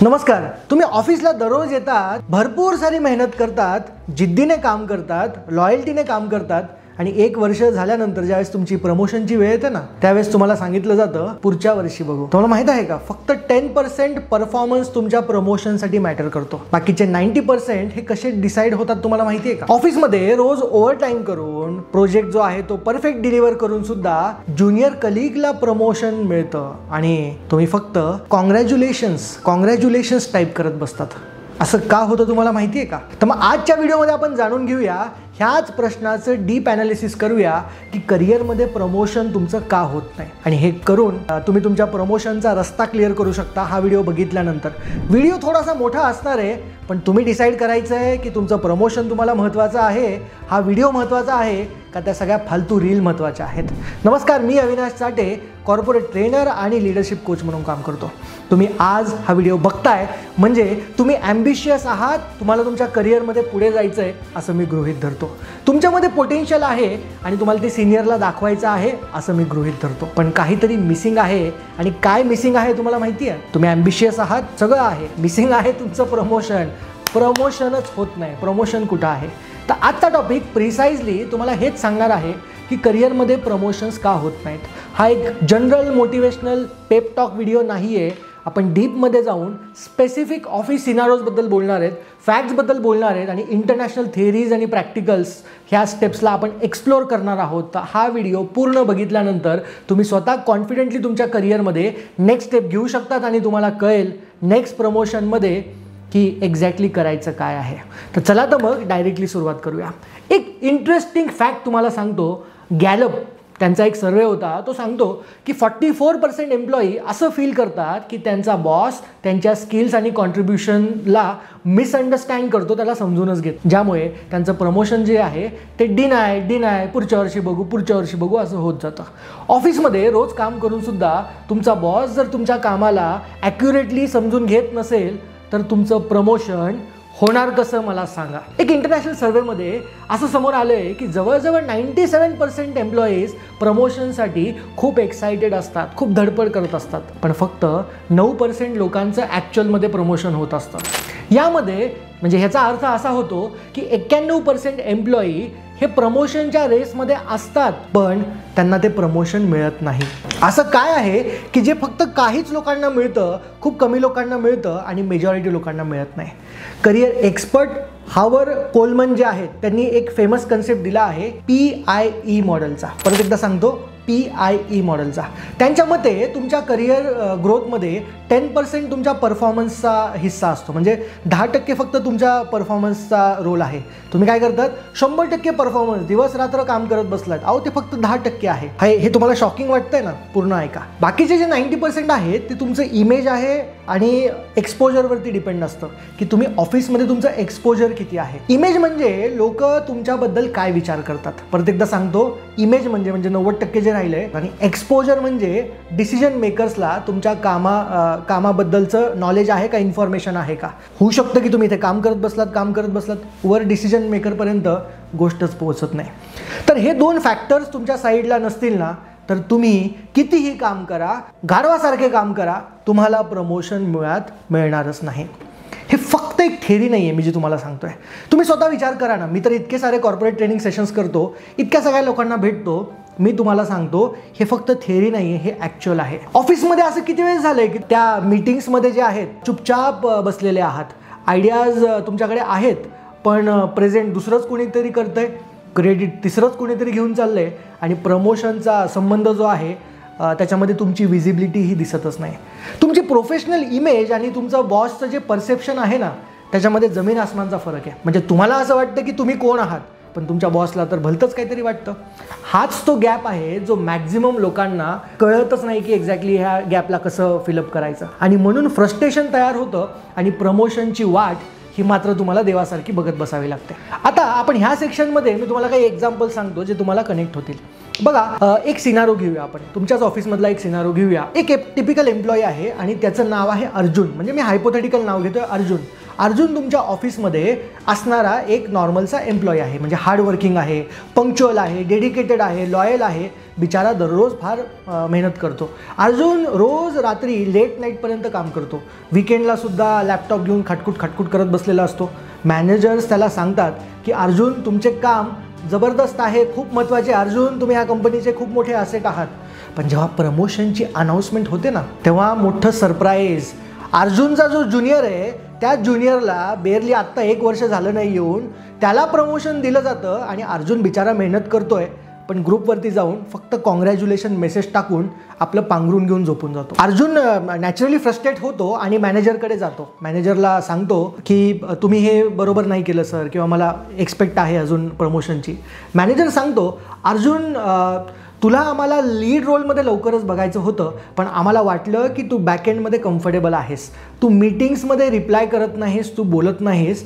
नमस्कार. तुम्ही ऑफिसला दररोज येतात, भरपूर सारी मेहनत करतात, जिद्दीने काम करतात, लॉयल्टीने काम करतात आणि 1 वर्ष झाल्यानंतर ज्यावेळेस तुमची प्रमोशनची वेळ येते ना, त्यावेळेस तुम्हाला सांगितलं जातं पुढच्या वर्षी बघू. तुम्हाला माहित आहे का, फक्त 10% परफॉर्मन्स तुमच्या प्रमोशनसाठी मॅटर करतो. बाकीचे 90% हे कसे डिसाईड होतात तुम्हाला माहिती आहे का? ऑफिसमध्ये रोज ओव्हर टाइम करून प्रोजेक्ट जो आहे तो परफेक्ट डिलिव्हर करून सुद्धा ज्युनियर कलिगला प्रमोशन मिळतं आणि तुम्ही फक्त कॉंग्रॅच्युलेशन्स टाईप करत बसतात. असं का होतं तुम्हाला माहिती आहे का? तर मग आजच्या व्हिडिओमध्ये आपण जाणून घेऊया, ह्याच प्रश्नाचं डीप ॲनालिसिस करूया की करिअरमध्ये प्रमोशन तुमचं का होत नाही आणि हे करून तुम्ही तुमच्या प्रमोशनचा रस्ता क्लिअर करू शकता. हा व्हिडिओ बघितल्यानंतर व्हिडिओ थोडासा मोठा असणार आहे, पण तुम्ही डिसाईड करायचं आहे की तुमचं प्रमोशन तुम्हाला महत्त्वाचं आहे, हा व्हिडिओ महत्त्वाचा आहे का त्या सगळ्या फालतू रील महत्त्वाच्या आहेत. नमस्कार, मी अविनाश चाटे, कॉर्पोरेट ट्रेनर आणि लिडरशिप कोच म्हणून काम करतो. तुम्ही आज हा व्हिडिओ बघताय म्हणजे तुम्ही ॲम्बिशियस आहात, तुम्हाला तुमच्या करिअरमध्ये पुढे जायचं आहे असं मी गृहीत धरतो. तुमच्यामध्ये पोटेन्शियल आहे आणि तुम्हाला ते सिनियरला दाखवायचं आहे असं मी गृहीत धरतो. पण काहीतरी मिसिंग आहे आणि काय मिसिंग आहे तुम्हाला माहिती आहे? तुम्ही ॲम्बिशियस आहात, सगळं आहे, मिसिंग आहे तुमचं प्रमोशनच होत नाही. प्रमोशन कुठं आहे? तर आजचा टॉपिक प्रिसाइजली तुम्हाला हेच सांगणार आहे की करिअरमध्ये प्रमोशन्स का होत नाहीत. हा एक general motivational pep talk video नाही आहे. आपण डीपमध्ये जाऊन स्पेसिफिक ऑफिस सिनारोजबद्दल बोलणार आहेत, फॅक्ट्सबद्दल बोलणार आहेत आणि इंटरनॅशनल थिअरीज आणि प्रॅक्टिकल्स ह्या स्टेप्सला आपण एक्सप्लोर करणार आहोत. तर हा व्हिडिओ पूर्ण बघितल्यानंतर तुम्ही स्वतः कॉन्फिडेंटली तुमच्या करिअरमध्ये नेक्स्ट स्टेप घेऊ शकतात आणि तुम्हाला कळेल नेक्स्ट प्रमोशनमध्ये की एक्झॅक्टली करायचं काय आहे. तर चला तर मग डायरेक्टली सुरुवात करूया. एक इंटरेस्टिंग फॅक्ट तुम्हाला सांगतो. गॅलप त्यांचा एक सर्वे होता, तो सांगतो की 44% एम्प्लॉई असं फील करतात की त्यांचा बॉस त्यांच्या स्किल्स आणि कॉन्ट्रीब्युशनला मिसअंडरस्टँड करतो, त्याला समजूनच घेत, ज्यामुळे त्यांचं प्रमोशन जे आहे ते डिनाय पुढच्या वर्षी बघू असं होत जातं. ऑफिसमध्ये रोज काम करून सुद्धा तुमचा बॉस जर तुमच्या कामाला ॲक्युरेटली समजून घेत नसेल तर तुमचं प्रमोशन होणार कसं मला सांगा. एक इंटरनॅशनल सर्वेमध्ये असं समोर आलं आहे की जवळजवळ 97% एम्प्लॉईज प्रमोशनसाठी खूप एक्सायटेड असतात, खूप धडपड करत असतात, पण फक्त 9% लोकांचं ॲक्च्युअलमध्ये प्रमोशन होत असतं. यामध्ये म्हणजे ह्याचा अर्थ असा होतो की 91% एम्प्लॉई हे प्रमोशनच्या रेसमध्ये असतात पण त्यांना ते प्रमोशन मिळत नाही. असं काय आहे की जे फक्त काहीच लोकांना मिळतं, खूप कमी लोकांना मिळतं आणि मेजॉरिटी लोकांना मिळत नाही? करिअर एक्सपर्ट हावर कोलमन जे आहेत त्यांनी एक फेमस कन्सेप्ट दिला आहे PIE मॉडेलचा. परत एकदा सांगतो, PIE मॉडेलचा. त्यांच्या मते तुमच्या करिअर ग्रोथमध्ये 10% तुमच्या परफॉर्मन्सचा हिस्सा असतो, म्हणजे 10% फक्त तुमच्या परफॉर्मन्सचा रोल आहे. तुम्ही काय करतात? 100% परफॉर्मन्स, दिवस रात्र काम करत बसलात, अहो ते फक्त 10% आहे. हे तुम्हाला शॉकिंग वाटतंय ना? पूर्ण ऐका. बाकीचे जे 90% आहेत ते तुमचं इमेज आहे आणि एक्सपोजरवरती डिपेंड असतं की तुम्ही ऑफिसमध्ये तुमचं एक्सपोजर किती आहे. इमेज म्हणजे लोक तुमच्याबद्दल काय विचार करतात. परत एकदा सांगतो, इमेज म्हणजे 90% जे राहिले आणि एक्सपोजर म्हणजे डिसिजन मेकर्सला तुमच्या कामाबद्दलचं नॉलेज आहे का, इन्फॉर्मेशन आहे का. होऊ शकतं की तुम्ही इथे काम करत बसलात वर डिसिजन मेकरपर्यंत गोष्टच पोहोचत नाही. तर हे 2 फॅक्टर्स तुमच्या साईडला नसतील ना तर तुम्ही कितीही काम करा, गाढवासारखे काम करा, तुम्हाला प्रमोशन मुळात मिळणारच नाही. हे फक्त एक थेरी नाही आहे मी जे तुम्हाला सांगतोय. तुम्ही स्वतः विचार करा ना. मी तर इतके सारे कॉर्पोरेट ट्रेनिंग सेशन्स करतो, इतक्या सगळ्या लोकांना भेटतो. मी तुम्हाला सांगतो हे फक्त थेरी नाही आहे, हे ॲक्च्युअल आहे. ऑफिसमध्ये असं किती वेळ झालं आहे की त्या मीटिंग्समध्ये जे आहेत चुपचाप बसलेले आहात, आयडियाज तुमच्याकडे आहेत पण प्रेझेंट दुसरंच कोणीतरी करतंय, क्रेडिट तिसरंच कोणीतरी घेऊन चाललं आहे आणि प्रमोशनचा संबंध जो आहे त्याच्यामध्ये तुमची विजिबिलिटी ही दिसतच नाही. तुमची प्रोफेशनल इमेज आणि तुमचं बॉसचं जे परसेप्शन आहे ना त्याच्यामध्ये जमीन आसमानचा फरक आहे. म्हणजे तुम्हाला असं वाटतं की तुम्ही कोण आहात पण तुमच्या बॉसला तर भलतंच काहीतरी वाटतं. हाच तो गॅप आहे जो मॅक्झिमम लोकांना कळतच नाही की एक्झॅक्टली ह्या गॅपला कसं फिलअप करायचं आणि म्हणून फ्रस्ट्रेशन तयार होतं आणि प्रमोशनची वाट ही मात्र तुम्हाला देवासारखी बघत बसावी लागते. आता आपण ह्या सेक्शनमध्ये मी तुम्हाला काही एक्झाम्पल सांगतो जे तुम्हाला कनेक्ट होतील. बघा, एक सिनारो घेऊया आपण, तुमच्याच ऑफिसमधला एक सिनारो घेऊया. एक टिपिकल एम्प्लॉई आहे आणि त्याचं नाव आहे अर्जुन. म्हणजे मी हायपोथेटिकल नाव घेतोय अर्जुन. अर्जुन तुमच्या ऑफिसमध्ये असणारा एक नॉर्मलचा एम्प्लॉई आहे. म्हणजे हार्ड वर्किंग आहे, पंक्च्युअल आहे, डेडिकेटेड आहे, लॉयल आहे. बिचारा दररोज फार मेहनत करतो. अर्जुन रोज रात्री लेट नाईटपर्यंत काम करतो. विकेंडला सुद्धा लॅपटॉप घेऊन खटखुट करत बसलेला असतो. मॅनेजर्स त्याला सांगतात की अर्जुन, तुमचे काम जबरदस्त आहे, खूप महत्त्वाचे. अर्जुन, तुम्ही ह्या कंपनीचे खूप मोठे ॲसेट आहात. पण जेव्हा प्रमोशनची अनाऊन्समेंट होते ना, तेव्हा मोठं सरप्राईज. अर्जुनचा जो ज्युनियर आहे, त्या ज्युनियरला बेअरली आत्ता 1 वर्ष झालं नाही येऊन, त्याला प्रमोशन दिलं जातं. आणि अर्जुन बिचारा मेहनत करतोय, पण ग्रुपवरती जाऊन फक्त कॉंग्रॅच्युलेशन मेसेज टाकून आपलं पांघरून घेऊन झोपून जातो. अर्जुन नॅचरली फ्रस्ट्रेट होतो आणि मॅनेजरकडे जातो. मॅनेजरला सांगतो की तुम्ही हे बरोबर नाही केलं सर, किंवा मला एक्सपेक्ट आहे अजून प्रमोशनची. मॅनेजर सांगतो, अर्जुन, तुला आम्हाला लीड रोलमध्ये लवकरच बघायचं होतं, पण आम्हाला वाटलं की तू बॅकएंडमध्ये कम्फर्टेबल आहेस. तू मीटिंग्समध्ये रिप्लाय करत नाहीस, तू बोलत नाहीस,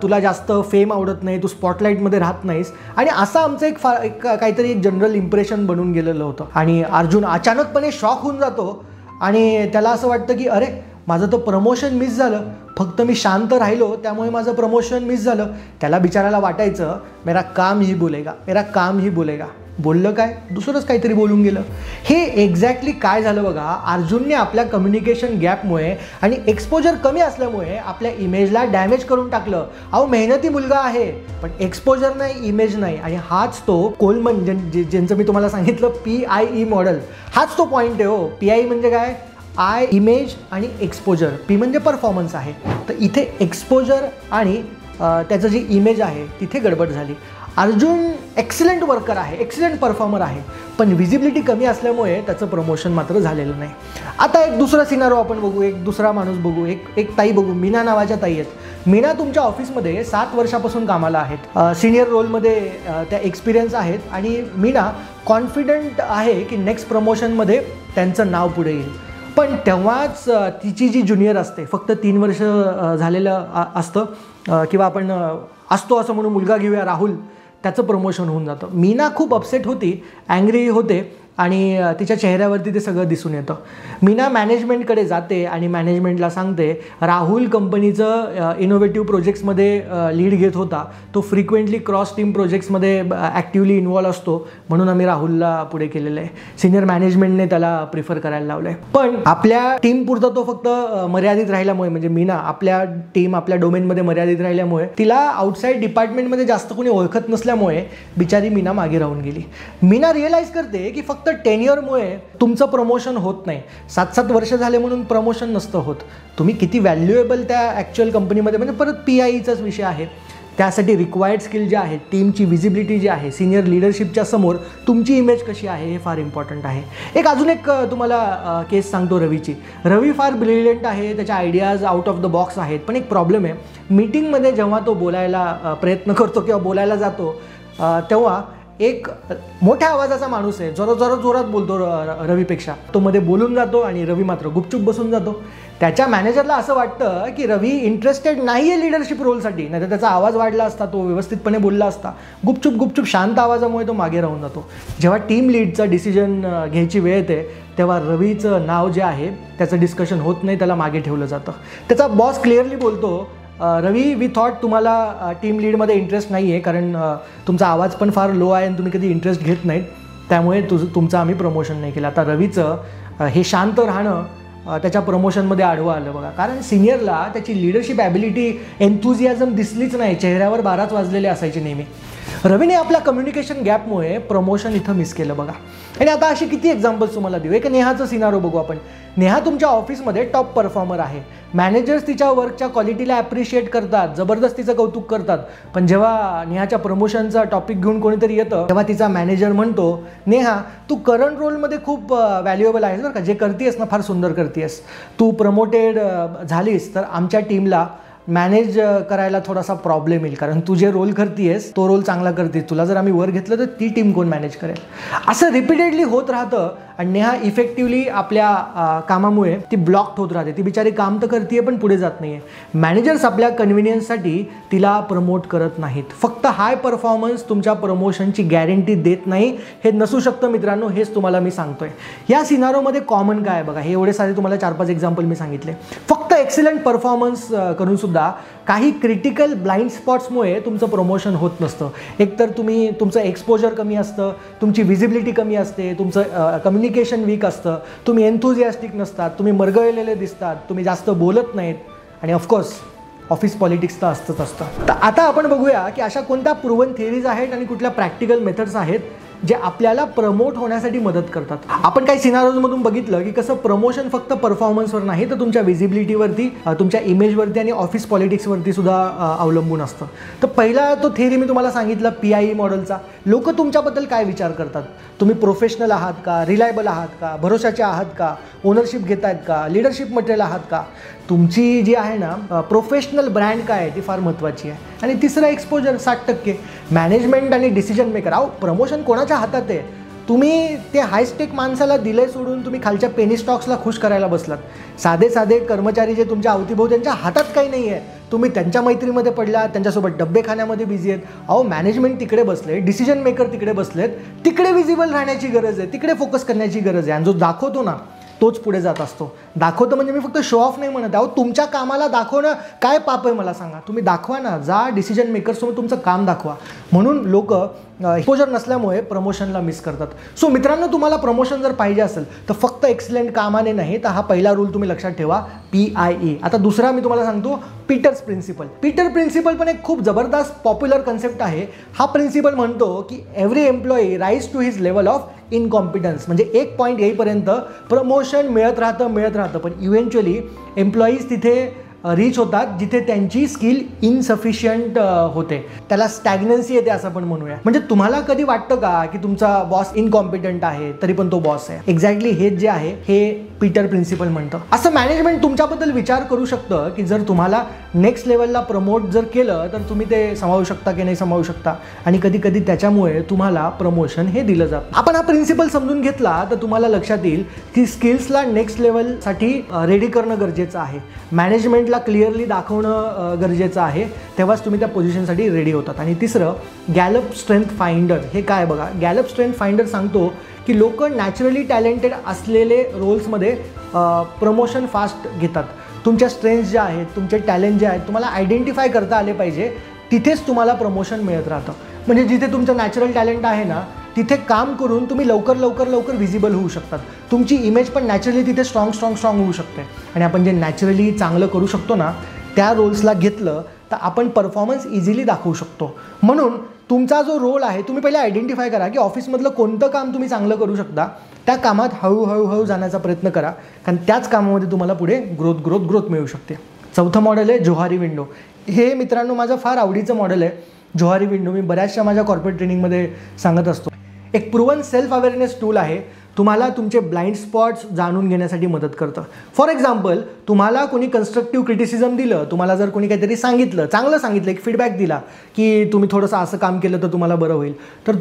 तुला जास्त फेम आवडत नाही, तू स्पॉटलाईटमध्ये राहत नाहीस. आणि असं आमचं एक काहीतरी एक जनरल इम्प्रेशन बनून गेलेलं होतं. आणि अर्जुन अचानकपणे शॉक होऊन जातो आणि त्याला असं वाटतं की अरे, माझं तर प्रमोशन मिस झालं, फक्त मी शांत राहिलो त्यामुळे माझं प्रमोशन मिस झालं. त्याला बिचारायला वाटायचं मेरा काम ही बोलेगा, मेरा काम ही बोलेगा. बोललं काय, दुसरंच काहीतरी बोलून गेलं. हे एक्झॅक्टली काय झालं बघा, अर्जुनने आपल्या कम्युनिकेशन गॅपमुळे आणि एक्सपोजर कमी असल्यामुळे आपल्या इमेजला डॅमेज करून टाकलं. अहो, मेहनती मुलगा आहे, पण एक्सपोजर नाही, इमेज नाही. आणि हाच तो कोलमन, ज्यांचं मी तुम्हाला सांगितलं PIE मॉडेल, हाच तो पॉईंट आहे. हो, PIE म्हणजे काय, आय इमेज आणि एक्सपोजर, P म्हणजे परफॉर्मन्स आहे. तर इथे एक्सपोजर आणि त्याचं जी इमेज आहे तिथे गडबड झाली. अर्जुन एक्सलंट वर्कर आहे, एक्सलंट परफॉर्मर आहे, पण विजिबिलिटी कमी असल्यामुळे त्याचं प्रमोशन मात्र झालेलं नाही. आता एक दुसरा सिनारो आपण बघू, एक दुसरा माणूस बघू, एक ताई बघू. मीना नावाच्या ताई आहेत. मीना तुमच्या ऑफिसमध्ये 7 वर्षापासून कामाला आहेत. सिनियर रोलमध्ये त्या एक्सपिरियन्स आहेत आणि मीना कॉन्फिडंट आहे की नेक्स्ट प्रमोशनमध्ये त्यांचं नाव पुढे येईल. पण तेव्हाच तिची जी ज्युनियर असते, फक्त 3 वर्ष झालेलं असतं, किंवा आपण असतो असं म्हणून मुलगा घेऊया राहुल, त्याचं प्रमोशन होऊन जातं. मीना खूप अपसेट होती, ॲंग्री होते आणि तिच्या चेहऱ्यावरती ते सगळं दिसून येतं. मीना मॅनेजमेंटकडे जाते आणि मॅनेजमेंटला सांगते, राहुल कंपनीचं इनोव्हेटिव्ह प्रोजेक्ट्समध्ये लीड घेत होता, तो फ्रिक्वेंटली क्रॉस टीम प्रोजेक्ट्समध्ये ॲक्टिव्हली इन्व्हॉल्व असतो, म्हणून आम्ही राहुलला पुढे केलेलं आहे. सिनियर मॅनेजमेंटने त्याला प्रिफर करायला लावलं आहे. पण आपल्या टीमपुरता तो फक्त मर्यादित राहिल्यामुळे, म्हणजे मीना आपल्या टीम आपल्या डोमेनमध्ये मर्यादित राहिल्यामुळे, तिला आउटसाईड डिपार्टमेंटमध्ये जास्त कोणी ओळखत नसल्यामुळे बिचारी मीना मागे राहून गेली. मीना रिअलाईज करते की फक्त टेन्युअरमुळे तुमचं प्रमोशन होत नाही. 7-7 वर्ष झाले म्हणून प्रमोशन नसतं होत. तुम्ही किती व्हॅल्युएबल त्या ॲक्च्युअल कंपनीमध्ये, म्हणजे परत PIEचाच विषय आहे. त्यासाठी रिक्वायर्ड स्किल जे आहे, टीमची विजिबिलिटी जी आहे, सिनियर लिडरशिपच्या समोर तुमची इमेज कशी आहे हे फार इम्पॉर्टंट आहे. अजून एक तुम्हाला केस सांगतो रवीची. रवी फार ब्रिलियंट आहे, त्याच्या ideas out of the box आहेत, पण एक प्रॉब्लेम आहे. मीटिंगमध्ये जेव्हा तो बोलायला प्रयत्न करतो किंवा बोलायला जातो, तेव्हा एक मोठ्या आवाजाचा माणूस आहे, जोरात बोलतो रवीपेक्षा. तो मध्ये बोलून जातो आणि रवी मात्र गुपचूप बसून जातो. त्याच्या मॅनेजरला असं वाटतं की रवी इंटरेस्टेड नाही आहे लिडरशिप रोलसाठी, नाही तर त्याचा आवाज वाढला असता, तो व्यवस्थितपणे बोलला असता. गुपचूप शांत आवाजामुळे तो मागे राहून जातो. जेव्हा टीम लीडचा डिसिजन घ्यायची वेळ येते, तेव्हा रवीचं नाव जे आहे त्याचं डिस्कशन होत नाही, त्याला मागे ठेवलं जातं. त्याचा बॉस क्लिअरली बोलतो, रवी, वी थॉट तुम्हाला टीम लीडमध्ये इंटरेस्ट नाही आहे, कारण तुमचा आवाज पण फार लो आहे आणि तुम्ही कधी इंटरेस्ट घेत नाहीत, त्यामुळे तुमचं आम्ही प्रमोशन नाही केलं. आता रवीचं हे शांत राहणं त्याच्या प्रमोशनमध्ये आडवं आलं बघा, कारण सिनियरला त्याची लिडरशिप ॲबिलिटी, एन्थुझियाझम दिसलीच नाही, चेहऱ्यावर 12च वाजलेले असायचे नेहमी. रवीने आपल्या कम्युनिकेशन गॅपमुळे प्रमोशन इथं मिस केलं बघा. आणि आता अशी किती एक्झाम्पल्स तुम्हाला देऊ. एक नेहाचं सिनारो बघू आपण. नेहा तुमच्या ऑफिसमध्ये टॉप परफॉर्मर आहे. मॅनेजर्स तिच्या वर्कच्या क्वालिटीला ॲप्रिशिएट करतात, जबरदस्तीचं कौतुक करतात. पण जेव्हा नेहाच्या प्रमोशनचा टॉपिक घेऊन कोणीतरी येतं, तेव्हा तिचा मॅनेजर म्हणतो, नेहा, तू करंट रोलमध्ये खूप व्हॅल्युएबल आहेस बरं का, जे करतेस ना फार सुंदर करतेस. तू प्रमोटेड झालीस तर आमच्या टीमला मॅनेज करायला थोडासा प्रॉब्लेम येईल, कारण तू जे रोल करतेस तो रोल चांगला करतेस. तुला जर आम्ही वर घेतलं तर ती टीम कोण मॅनेज करेल. असं रिपीटेडली होत राहतं आणि नेहा इफेक्टिव्हली आपल्या कामामुळे ती ब्लॉक होत राहते. ती बिचारी काम तर करते पण पुढे जात नाही आहे. मॅनेजर्स आपल्या कन्व्हिनियन्ससाठी तिला प्रमोट करत नाहीत. फक्त हाय परफॉर्मन्स तुमच्या प्रमोशनची गॅरंटी देत नाही. हे नसू शकतं मित्रांनो, हेच तुम्हाला मी सांगतोय. या सिनारोमध्ये कॉमन काय आहे बघा, हे एवढे सारे तुम्हाला 4-5 एक्झाम्पल मी सांगितले. फक्त एक्सिलंट परफॉर्मन्स करून सुद्धा काही क्रिटिकल ब्लाइंड स्पॉट्समुळे तुमचं प्रमोशन होत नसतं. एकतर तुमचं एक्सपोजर कमी असतं, तुमची विजिबिलिटी कमी असते, तुमचं कम्युनिकेशन वीक असतं, तुम्ही एन्थुझियास्टिक नसतात, तुम्ही मरगळलेले दिसतात, तुम्ही जास्त बोलत नाहीत आणि ऑफकोर्स ऑफिस पॉलिटिक्स तर असतंच असतं. तर आता आपण बघूया की अशा कोणत्या प्रूव्हन थिअरीज आहेत आणि कुठल्या प्रॅक्टिकल मेथड्स आहेत जे आपल्याला प्रमोट होण्यासाठी मदत करतात. आपण काही सिनारोजमधून बघितलं की कसं प्रमोशन फक्त परफॉर्मन्सवर नाही तर तुमच्या विजिबिलिटीवरती, तुमच्या इमेजवरती आणि ऑफिस पॉलिटिक्सवरती सुद्धा अवलंबून असतं. तर पहिला तो थिअरी मी तुम्हाला सांगितला PIE मॉडेलचा. लोक तुमच्याबद्दल काय विचार करतात? तुम्ही प्रोफेशनल आहात का, रिलायबल आहात का, भरोशाचे आहात का, ओनरशिप घेत आहेत का, लिडरशिप मटेरियल आहात का. तुमची जी आहे ना प्रोफेशनल ब्रँड काय आहे ती फार महत्त्वाची आहे. आणि तिसरं एक्सपोजर 60%. मॅनेजमेंट आणि डिसिजन मेकर. प्रमोशन कोणाच्या हातात आहे? तुम्ही ते हायस्टेक माणसाला दिले सोडून तुम्ही खालच्या पेनी स्टॉक्सला खुश करायला बसलात. साधे कर्मचारी जे तुमच्या अवतीभोव त्यांच्या हातात काही नाही आहे. तुम्ही त्यांच्या मैत्रीमध्ये पडलात, त्यांच्यासोबत डब्बे खाण्यामध्ये बिझी आहेत. मॅनेजमेंट तिकडे बसले, डिसिजन मेकर तिकडे बसलेत. तिकडे विजिबल राहण्याची गरज आहे, तिकडे फोकस करण्याची गरज आहे. आणि जो दाखवतो ना तोच पुढे जात असतो. दाखवतं म्हणजे मी फक्त शो ऑफ नाही म्हणत. तुमच्या कामाला दाखवणं काय पाप आहे मला सांगा? तुम्ही दाखवा ना, जा डिसिजन मेकर्ससमोर तुमचं काम दाखवा. म्हणून लोक एक्सपोजर नसल्यामुळे प्रमोशनला मिस करतात. सो मित्रांनो, तुम्हाला प्रमोशन जर पाहिजे असेल तर फक्त एक्सलेंट कामाने नाही, तर हा पहिला रूल तुम्ही लक्षात ठेवा, PIE. आता दुसरा मी तुम्हाला सांगतो, पीटर्स प्रिन्सिपल. पीटर प्रिन्सिपल पण एक खूप जबरदस्त पॉप्युलर कन्सेप्ट आहे. हा प्रिन्सिपल म्हणतो की every employee rise to his level of incompetence. म्हणजे एक पॉईंट येईपर्यंत प्रमोशन मिळत राहतं पण इव्हेंच्युअली एम्प्लॉईज तिथे रीच होतात जिथे त्यांची स्किल इनसफिशियंट होते. त्याला स्टॅग्नन्सी येते असं पण म्हणूया. म्हणजे तुम्हाला कधी वाटतं का की तुमचा बॉस इनकॉम्पिटंट आहे तरी पण तो बॉस आहे? एक्झॅक्टली हेच जे आहे हे पीटर प्रिन्सिपल म्हणतं. असं मॅनेजमेंट तुमच्याबद्दल विचार करू शकतं की जर तुम्हाला नेक्स्ट लेवलला प्रमोट जर केलं तर तुम्ही ते सांभाळू शकता की नाही सांभाळू शकता. आणि कधी कधी त्याच्यामुळे तुम्हाला प्रमोशन हे दिलं जातं. आपण हा प्रिन्सिपल समजून घेतला तर तुम्हाला लक्षात येईल की स्किल्सला नेक्स्ट लेवलसाठी रेडी करणं गरजेचं आहे. मॅनेजमेंटला क्लिअरली दाखवणं गरजेचं आहे, तेव्हाच तुम्ही त्या पोझिशनसाठी रेडी होतात. आणि तिसरं, गॅलप स्ट्रेंथ फाइंडर. हे काय बघा, गॅलप स्ट्रेंथ फाइंडर सांगतो की लोक नॅचरली टॅलेंटेड असलेले रोल्समध्ये प्रमोशन फास्ट घेतात. तुमच्या स्ट्रेंथ्स ज्या आहेत, तुमचे टॅलेंट जे आहेत तुम्हाला आयडेंटिफाय करता आले पाहिजे, तिथेच तुम्हाला प्रमोशन मिळत राहतं. म्हणजे जिथे तुमचं नॅचरल टॅलेंट आहे ना तिथे काम करून तुम्ही लवकर विजिबल होऊ शकतात. तुमची इमेज पण नॅचरली तिथे स्ट्रॉंग होऊ शकते. आणि आपण जे नॅचरली चांगलं करू शकतो ना त्या रोल्सला घेतलं तर आपण परफॉर्मन्स इझिली दाखवू शकतो. म्हणून तुमचा जो रोल आहे तुम्ही पहिले आयडेंटिफाय करा की ऑफिसमधलं कोणतं काम तुम्ही चांगलं करू शकता. त्या कामात हळूहळू जाण्याचा प्रयत्न करा, कारण त्याच कामामध्ये तुम्हाला पुढे ग्रोथ मिळू शकते. चौथं मॉडेल आहे जोहारी विंडो. हे मित्रांनो माझं फार आवडीचं मॉडेल आहे जोहारी विंडो. मी बऱ्याचशा माझ्या कॉर्पोरेट ट्रेनिंगमध्ये सांगत असतो. एक प्रूव्हन सेल्फ अवेअरनेस टूल आहे. तुम्हाला तुमचे ब्लाइंड स्पॉट्स जाणून घेण्यासाठी मदत करतं. फॉर एक्झाम्पल, तुम्हाला कोणी कन्स्ट्रक्टिव्ह क्रिटिसिझम दिलं, तुम्हाला जर कोणी काहीतरी सांगितलं, चांगलं सांगितलं, एक फीडबॅक दिला की तुम्ही थोडंसं असं काम केलं तर तुम्हाला बरं होईल, तर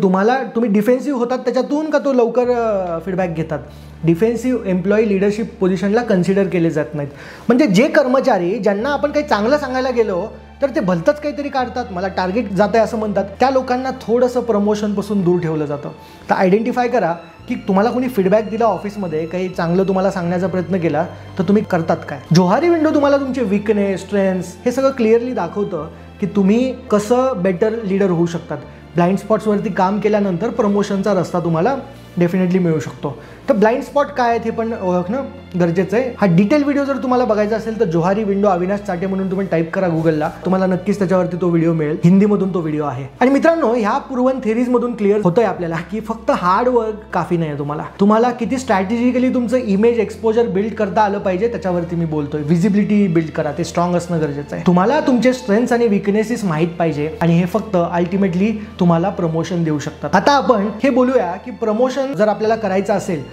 तुम्ही डिफेन्सिव्ह होतात त्याच्यातून का तो लवकर फीडबॅक घेतात? डिफेन्सिव्ह एम्प्लॉई लिडरशिप पोझिशनला कन्सिडर केले जात नाहीत. म्हणजे जे कर्मचारी ज्यांना आपण काही चांगलं सांगायला गेलो तर ते भलतंच काहीतरी काढतात, मला टार्गेट जात आहे असं म्हणतात, त्या लोकांना थोडंसं प्रमोशनपासून दूर ठेवलं जातं. तर आयडेंटिफाय करा की तुम्हाला कोणी फीडबॅक दिला ऑफिसमध्ये, काही चांगलं तुम्हाला सांगण्याचा प्रयत्न केला तर तुम्ही करतात काय. जोहारी विंडो तुम्हाला तुमचे विकनेस, स्ट्रेंथ्स हे सगळं क्लिअरली दाखवतं की तुम्ही कसं बेटर लीडर होऊ शकतात. ब्लाइंड स्पॉट्सवरती काम केल्यानंतर प्रमोशनचा रस्ता तुम्हाला डेफिनेटली मिळू शकतो. तर ब्लाइंड स्पॉट काय आहेत हे पण ओळखणं गरजेचं आहे. हा डिटेल व्हिडिओ जर तुम्हाला बघायचा असेल तर जोहारी विंडो अविनाश चाटे म्हणून तुम्ही टाईप करा गुगलला, तुम्हाला नक्कीच त्याच्यावरती तो व्हिडिओ मिळेल. हिंदीमधून तो व्हिडिओ आहे. आणि मित्रांनो, ह्या प्रूव्हन थिअरीजमधून क्लिअर होतंय आपल्याला की फक्त हार्ड वर्क काफी नाही. तुम्हाला किती स्ट्रॅटेजिकली तुमचं इमेज एक्सपोजर बिल्ड करता आलं पाहिजे त्याच्यावरती मी बोलतोय. विजिबिलिटी बिल्ड करा, ते स्ट्रॉंग असणं गरजेचं आहे. तुम्हाला तुमचे स्ट्रेंथ्स आणि विकनेसेस माहीत पाहिजे आणि हे फक्त अल्टिमेटली तुम्हाला प्रमोशन देऊ शकतात. आता आपण हे बोलूया की प्रमोशन जर आपल्याला करायचं असेल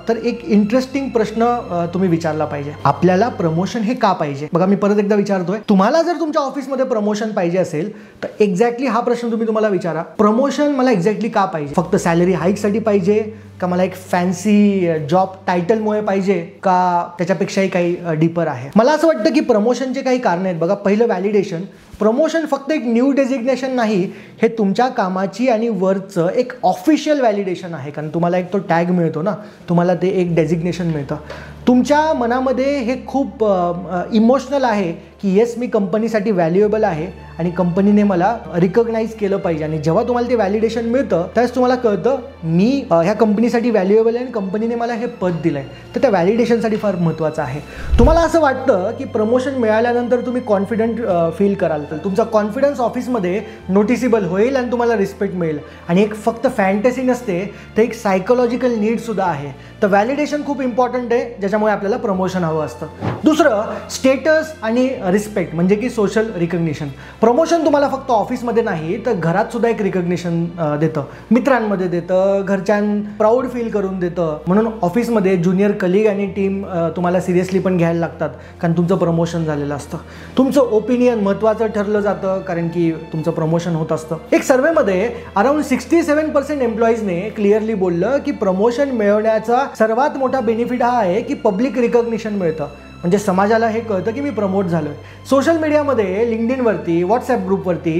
तर एक इंटरेस्टिंग प्रश्न तुम्ही विचारला पाहिजे. आपल्याला प्रमोशन हे का पाहिजे? बघा, मी परत एकदा विचारतोय, तुम्हाला जर तुमच्या ऑफिसमध्ये प्रमोशन पाहिजे असेल तर एक्झॅक्टली हा प्रश्न तुम्हाला विचारा. प्रमोशन मला एक्झॅक्टली का पाहिजे? फक्त सॅलरी हाईकसाठी पाहिजे, का मला एक फॅन्सी जॉब टायटलमुळे पाहिजे, का त्याच्यापेक्षाही काही डीपर आहे? मला असं वाटतं की प्रमोशनचे काही कारण आहेत बघा. पहिलं व्हॅलिडेशन. प्रमोशन फक्त एक न्यू डेझिग्नेशन नाही, हे तुमच्या कामाची आणि वर्कचं एक ऑफिशियल व्हॅलिडेशन आहे. कारण तुम्हाला एक तो टॅग मिळतो ना, तुम्हाला ते एक डेझिग्नेशन मिळतं. तुमच्या मनामध्ये हे खूप इमोशनल आहे की येस, मी कंपनीसाठी व्हॅल्युएबल आहे आणि कंपनीने मला रिकग्नाइज केलं पाहिजे. आणि जेव्हा तुम्हाला ते व्हॅलिडेशन मिळतं त्यावेळेस तुम्हाला कळतं मी ह्या कंपनीसाठी व्हॅल्युएबल आहे आणि कंपनीने मला हे पद दिलं आहे. तर त्या व्हॅलिडेशनसाठी फार महत्त्वाचं आहे. तुम्हाला असं वाटतं की प्रमोशन मिळाल्यानंतर तुम्ही कॉन्फिडंट फील कराल, तर तुमचा कॉन्फिडन्स ऑफिसमध्ये नोटिसेबल होईल आणि तुम्हाला रिस्पेक्ट मिळेल. आणि एक फक्त फॅन्टसी नसते, तर एक सायकोलॉजिकल नीडसुद्धा आहे. तर व्हॅलिडेशन खूप इम्पॉर्टंट आहे, ज्याच्यामुळे आपल्याला प्रमोशन हवं असतं. दुसरं स्टेटस आणि रिस्पेक्ट, म्हणजे की सोशल रिकग्निशन. प्रमोशन तुम्हाला फक्त ऑफिसमध्ये नाही तर घरात सुद्धा एक रिकग्निशन देतं, मित्रांमध्ये देतं, घरच्यां प्राऊड फील करून देतं. म्हणून ऑफिसमध्ये ज्युनियर कलिग आणि टीम तुम्हाला सिरियसली पण घ्यायला लागतात, कारण तुमचं प्रमोशन झालेलं असतं. तुमचं ओपिनियन महत्त्वाचं ठरलं जातं, कारण की तुमचं प्रमोशन होत असतं. एक सर्वेमध्ये अराउंड 67% एम्प्लॉईजने क्लिअरली बोललं की प्रमोशन मिळवण्याचा सर्वात मोठा बेनिफिट हा आहे की पब्लिक रिकग्निशन मिळतं. म्हणजे समाजाला हे कळतं की मी प्रमोट झालो आहे. सोशल मीडियामध्ये, लिंक्डइनवरती, व्हॉट्सॲप ग्रुपवरती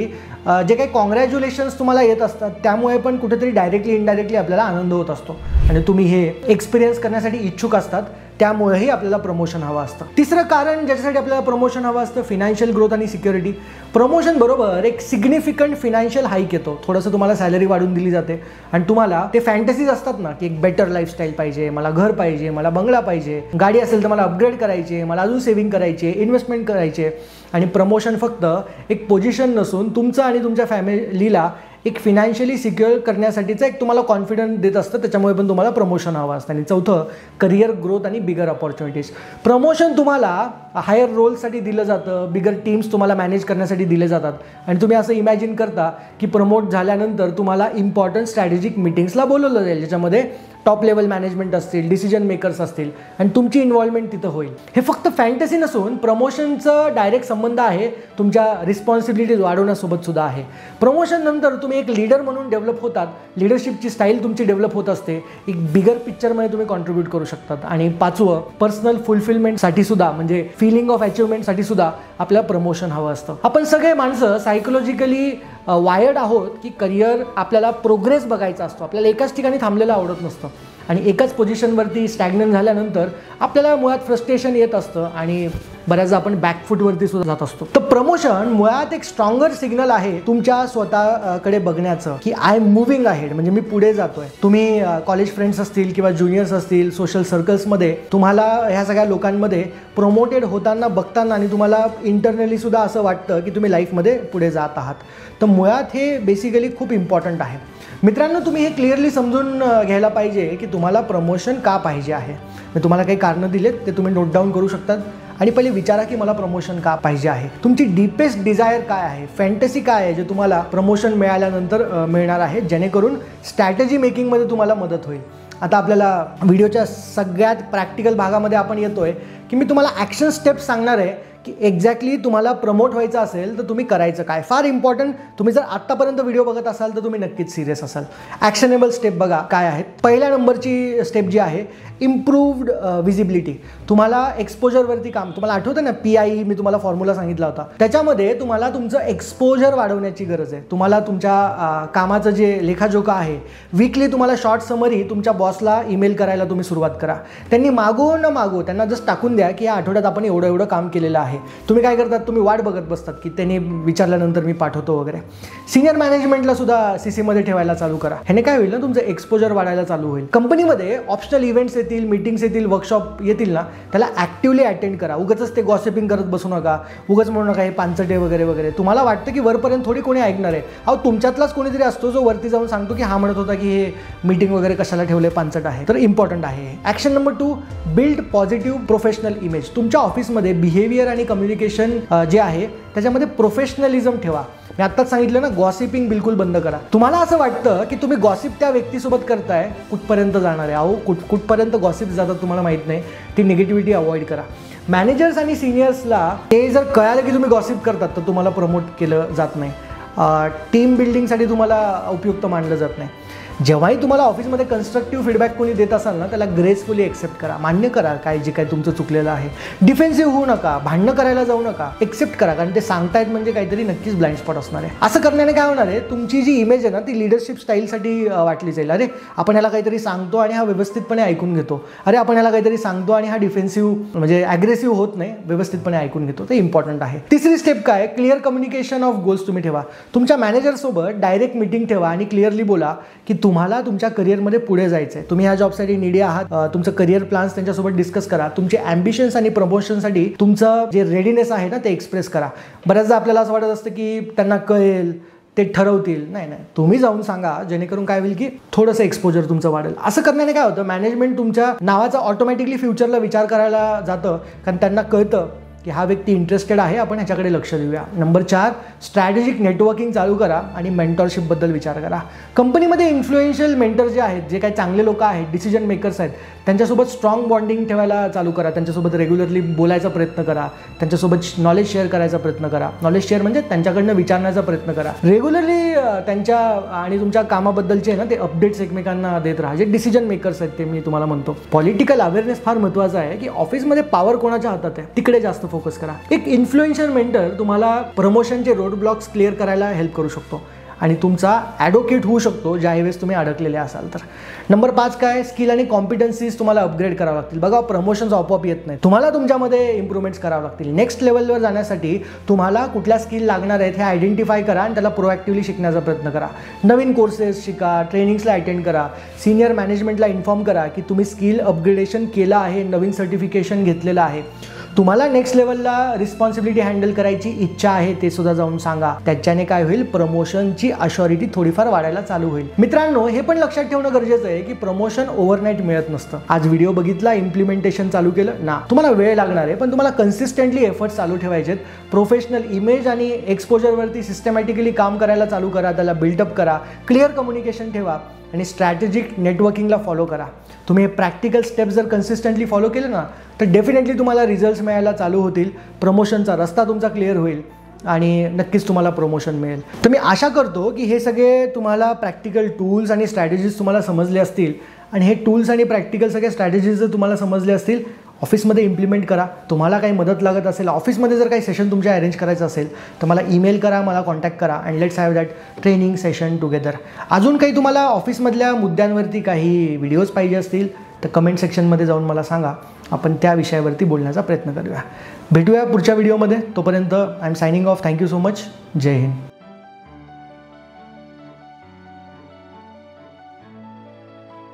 जे काही कॉंग्रॅच्युलेशन्स तुम्हाला येत असतात, त्यामुळे पण कुठेतरी डायरेक्टली इनडायरेक्टली आपल्याला आनंद होत असतो आणि तुम्ही हे एक्सपिरियन्स करण्यासाठी इच्छुक असतात, त्यामुळेही आपल्याला प्रमोशन हवं असतं. तिसरं कारण ज्याच्यासाठी आपल्याला प्रमोशन हवं असतं, फिनान्शियल ग्रोथ आणि सिक्युरिटी. प्रमोशन बरोबर एक सिग्निफिकंट फिनान्शियल हाईक येतो. थोडंसं तुम्हाला सॅलरी वाढून दिली जाते आणि तुम्हाला ते फॅन्टसीज असतात ना की एक बेटर लाईफस्टाईल पाहिजे, मला घर पाहिजे, मला बंगला पाहिजे, गाडी असेल तर मला अपग्रेड करायचे, मला अजून सेव्हिंग करायचे, इन्व्हेस्टमेंट करायचे. आणि प्रमोशन फक्त एक पोझिशन नसून तुमचं आणि तुमच्या फॅमिलीला एक फिनान्शियली सिक्युअर करण्यासाठीचं एक तुम्हाला कॉन्फिडन्स देत असतं, त्याच्यामुळे पण तुम्हाला प्रमोशन हवं असतं. आणि चौथं करिअर ग्रोथ आणि बिगर अपॉर्च्युनिटीज. प्रमोशन तुम्हाला हायर रोलसाठी दिलं जातं, बिगर टीम्स तुम्हाला मॅनेज करण्यासाठी दिले जातात आणि तुम्ही असं इमॅजिन करता की प्रमोट झाल्यानंतर तुम्हाला इम्पॉर्टंट स्ट्रॅटेजिक मिटिंग्सला बोलवलं जाईल, ज्याच्यामध्ये टॉप लेवल मॅनेजमेंट असतील, डिसिजन मेकर्स असतील आणि तुमची इन्व्हॉल्वमेंट तिथं होईल. हे फक्त फॅन्टसी नसून प्रमोशनचं डायरेक्ट संबंध आहे तुमच्या रिस्पॉन्सिबिलिटीज वाढवण्यासोबत सुद्धा आहे. प्रमोशन नंतर तुम्ही एक लीडर म्हणून डेव्हलप होतात, लिडरशिपची स्टाईल तुमची डेव्हलप होत असते, एक बिगर पिक्चरमध्ये तुम्ही कॉन्ट्रीब्यूट करू शकतात. आणि पाचवं पर्सनल फुलफिलमेंटसाठी सुद्धा, म्हणजे फिलिंग ऑफ अचिव्हमेंटसाठी सुद्धा आपल्याला प्रमोशन हवं असतं. आपण सगळे माणसं सायकोलॉजिकली वायर्ड आहोत की करिअर आपल्याला प्रोग्रेस बघायचा असतो. आपल्याला एकाच ठिकाणी थांबलेलं आवडत नसतं आणि एकाच पोझिशनवरती स्टॅग्नंट झाल्यानंतर आपल्याला मुळात फ्रस्ट्रेशन येत असतं आणि बऱ्याचदा आपण बॅकफूटवरती सुद्धा जात असतो. तर प्रमोशन मुळात एक स्ट्रॉंगर सिग्नल आहे तुमच्या स्वतःकडे बघण्याचं की आय एम मुव्हिंग अहेड, म्हणजे मी पुढे जातोय. तुम्ही कॉलेज फ्रेंड्स असतील किंवा ज्युनियर्स असतील, सोशल सर्कल्समध्ये तुम्हाला ह्या सगळ्या लोकांमध्ये प्रमोटेड होताना बघताना आणि तुम्हाला इंटरनली सुद्धा असं वाटतं की तुम्ही लाईफमध्ये पुढे जात आहात. तर मुळात हे बेसिकली खूप इम्पॉर्टंट आहे. मित्रांनो, तुम्ही हे क्लिअरली समजून घ्यायला पाहिजे की तुम्हाला प्रमोशन का पाहिजे आहे. मी तुम्हाला काही कारणं दिलेत, ते तुम्ही नोट डाऊन करू शकतात आणि पहिले विचारा की मला प्रमोशन का पाहिजे आहे. तुमची डीपेस्ट डिझायर काय आहे, फॅन्टसी काय आहे जे तुम्हाला प्रमोशन मिळाल्यानंतर मिळणार आहे, जेणेकरून स्ट्रॅटेजी मेकिंगमध्ये तुम्हाला मदत होईल. आता आपल्याला व्हिडिओच्या सगळ्यात प्रॅक्टिकल भागामध्ये आपण येतोय की मी तुम्हाला ॲक्शन स्टेप्स सांगणार आहे की एक्झॅक्टली तुम्हाला प्रमोट व्हायचं असेल तर तुम्ही करायचं काय. फार इम्पॉर्टंट. तुम्ही जर आत्तापर्यंत व्हिडिओ बघत असाल तर तुम्ही नक्कीच सिरियस असाल. ॲक्शनेबल स्टेप बघा काय आहेत. पहिल्या नंबरची स्टेप जी आहे, इम्प्रूव्ड विजिबिलिटी. तुम्हाला एक्सपोजरवरती काम, तुम्हाला आठवतं ना PI मी तुम्हाला फॉर्म्युला सांगितला होता, त्याच्यामध्ये तुम्हाला तुमचं एक्सपोजर वाढवण्याची गरज आहे. तुम्हाला तुमच्या कामाचं जे लेखाजोखा आहे, वीकली तुम्हाला शॉर्ट समरी तुमच्या बॉसला ईमेल करायला तुम्ही सुरुवात करा. त्यांनी मागो न मागो त्यांना जस्ट टाकून द्या की या आठवड्यात आपण एवढं काम केलेलं आहे. तुम्ही काय करतात, तुम्ही वाट बघत बसतात की त्यांनी विचारल्यानंतर मी पाठवतो वगैरे. सिनियर मॅनेजमेंटला सुद्धा CC मध्ये ठेवायला चालू करा. ह्याने काय होईल ना, तुमचं एक्सपोजर वाढायला चालू होईल. कंपनीमध्ये ऑप्शनल इव्हेंट्स येतील, मीटिंग्स येतील, वर्कशॉप येतील ना, त्याला ॲक्टिव्हली अटेंड करा. उगाच ते गॉसिपिंग करत बसू नका, उगाच म्हणू नका हे पांचटे वगैरे वगैरे. तुम्हाला वाटतं की वरपर्यंत थोडी कोणी ऐकणार आहे. अहो, तुमच्यातलाच कोणीतरी असतो जो वरती जाऊन सांगतो की हा म्हणत होता की हे मीटिंग वगैरे कशाला ठेवले, पांचट आहे. तर इम्पॉर्टंट आहे. Action number 2, build positive professional image. तुमच्या ऑफिसमध्ये बिहेवियर आणि कम्युनिकेशन जे आहे त्याच्यामध्ये प्रोफेशनलिझम ठेवा. मी आत्ताच सांगितलं ना, गॉसिपिंग बिलकुल बंद करा. तुम्हाला असं वाटतं की तुम्ही गॉसिप त्या व्यक्तीसोबत करताय, कुठपर्यंत जाणार आहे. अहो, कुठपर्यंत गॉसिप जातात तुम्हाला माहीत नाही. ती निगेटिव्हिटी अवॉइड करा. मॅनेजर्स आणि सिनियर्सला ते जर कळालं की तुम्ही गॉसिप करतात तर तुम्हाला प्रमोट केलं जात नाही. टीम बिल्डिंगसाठी तुम्हाला उपयुक्त मानलं जात नाही. जेव्हाही तुम्हाला ऑफिसमध्ये कन्स्ट्रक्टिव्ह फीडबॅक कोणी देत असाल ना, त्याला ग्रेसफुली एक्सेप्ट करा, मान्य करा काय जे काय तुमचं चुकलेलं आहे. डिफेन्सिव्ह होऊ नका, भांडणं करायला जाऊ नका, एक्सेप्ट करा, कारण ते सांगतायत म्हणजे काहीतरी नक्कीच ब्लाइंड स्पॉट असणार आहे. असं करण्याने काय होणार आहे, तुमची जी इमेज आहे ना ती लिडरशिप स्टाईलसाठी वाटली जाईल. अरे आपण ह्याला काहीतरी सांगतो आणि हा व्यवस्थितपणे ऐकून घेतो, अरे आपण ह्याला काहीतरी सांगतो आणि हा डिफेन्सिव्ह म्हणजे ॲग्रेसिव्ह होत नाही, व्यवस्थितपणे ऐकून घेतो. ते इम्पॉर्टंट आहे. तिसरी स्टेप काय, क्लिअर कम्युनिकेशन ऑफ गोल्स तुम्ही ठेवा. तुमच्या मॅनेजरसोबत डायरेक्ट मीटिंग ठेवा आणि क्लिअरली बोला की तुम्हाला तुमच्या करिअरमध्ये पुढे जायचं आहे, तुम्ही ह्या जॉबसाठी निडी आहात. तुमचं करिअर प्लॅन्स त्यांच्यासोबत डिस्कस करा. तुमचे ॲम्बिशन्स आणि प्रमोशनसाठी तुमचं जे रेडीनेस आहे ना ते एक्सप्रेस करा. बऱ्याचदा आपल्याला असं वाटत असतं की त्यांना कळेल, ते ठरवतील. नाही, तुम्ही जाऊन सांगा, जेणेकरून काय होईल की थोडंसं एक्सपोजर तुमचं वाढेल. असं करण्याने काय होतं, मॅनेजमेंट तुमच्या नावाचा ऑटोमॅटिकली फ्युचरला विचार करायला जातं, कारण त्यांना कळतं की हा व्यक्ती इंटरेस्टेड आहे, आपण ह्याच्याकडे लक्ष देऊया. नंबर 4, स्ट्रॅटेजिक नेटवर्किंग चालू करा आणि मेंटरशिपबद्दल विचार करा. कंपनीमध्ये इन्फ्लुएन्शियल मेंटर जे आहेत, जे काही चांगले लोक आहेत, डिसिजन मेकर्स आहेत, त्यांच्यासोबत स्ट्रॉंग बॉन्डिंग ठेवायला चालू करा. त्यांच्यासोबत रेग्युलरली बोलायचा प्रयत्न करा, त्यांच्यासोबत नॉलेज शेअर करायचा प्रयत्न करा. नॉलेज शेअर म्हणजे त्यांच्याकडनं विचारण्याचा प्रयत्न करा. रेग्युलरली त्यांच्या आणि तुमच्या कामाबद्दलचे ना ते अपडेट्स एकमेकांना देत राहा. जे डिसिजन मेकर्स आहेत ते मी तुम्हाला म्हणतो. पॉलिटिकल अवेअरनेस फार महत्त्वाचा आहे की ऑफिसमध्ये पॉवर कोणाच्या हातात आहे तिकडे जास्त फोकस करा. एक इन्फ्लुएन्शियल मेंटर तुम्हाला प्रमोशनचे रोड ब्लॉक्स क्लिअर करायला हेल्प करू शकतो आणि तुमचा ॲडव्होकेट होऊ शकतो ज्यावेळेस तुम्ही अडकलेले असाल तर. नंबर 5 काय, स्किल आणि कॉम्पिटन्सीज तुम्हाला अपग्रेड करावं लागतील. बघा, प्रमोशन्स आपोआप येत नाही, तुम्हाला तुमच्यामध्ये इम्प्रूव्हमेंट्स करावं लागतील. नेक्स्ट लेवलवर जाण्यासाठी तुम्हाला कुठल्या स्किल लागणार आहेत हे आयडेंटिफाय करा आणि त्याला प्रोॲक्टिव्हली शिकण्याचा प्रयत्न करा. नवीन कोर्सेस शिका, ट्रेनिंग्सला अटेंड करा, सिनियर मॅनेजमेंटला इन्फॉर्म करा की तुम्ही स्किल अपग्रेडेशन केलं आहे, नवीन सर्टिफिकेशन घेतलेलं आहे. तुम्हाला नेक्स्ट लेवलला रिस्पॉन्सिबिलिटी हँडल करायची इच्छा आहे ते सुद्धा जाऊन सांगा. त्याच्याने काय होईल, प्रमोशनची अशॉरिटी थोडीफार वाढायला चालू होईल. मित्रांनो, हे पण लक्षात ठेवणं गरजेचं आहे की प्रमोशन ओव्हरनाईट मिळत नसतं. आज व्हिडिओ बघितला, इम्प्लिमेंटेशन चालू केलं ना, तुम्हाला वेळ लागणार आहे, पण तुम्हाला कन्सिस्टंटली एफर्ट्स चालू ठेवायचे. प्रोफेशनल इमेज आणि एक्सपोजरवरती सिस्टमॅटिकली काम करायला चालू करा, त्याला बिल्डअप करा, क्लिअर कम्युनिकेशन ठेवा आणि स्ट्रॅटेजिक नेटवर्किंगला फॉलो करा. तुम्ही हे प्रॅक्टिकल स्टेप्स जर कन्सिस्टंटली फॉलो केले ना तर डेफिनेटली तुम्हाला रिझल्ट्स मिळायला चालू होतील. प्रमोशनचा रस्ता तुमचा क्लिअर होईल आणि नक्कीच तुम्हाला प्रमोशन मिळेल. तर मी आशा करतो की हे सगळे तुम्हाला प्रॅक्टिकल टूल्स आणि स्ट्रॅटेजीज तुम्हाला समजले असतील आणि हे टूल्स आणि प्रॅक्टिकल सगळे स्ट्रॅटेजीज जर तुम्हाला समजले असतील, ऑफिसमध्ये इम्प्लिमेंट करा. तुम्हाला काही मदत लागत असेल, ऑफिसमध्ये जर काही सेशन तुमच्या अरेंज करायचं असेल तर मला ईमेल करा, मला कॉन्टॅक्ट करा and let's have that training session together. अजून काही तुम्हाला ऑफिसमधल्या मुद्द्यांवरती काही व्हिडिओज पाहिजे असतील तर कमेंट सेक्शनमध्ये जाऊन मला सांगा, आपण त्या विषयावरती बोलण्याचा प्रयत्न करूया. भेटूया पुढच्या व्हिडिओमध्ये. तोपर्यंत I am signing off. Thank you so much. जय हिंद.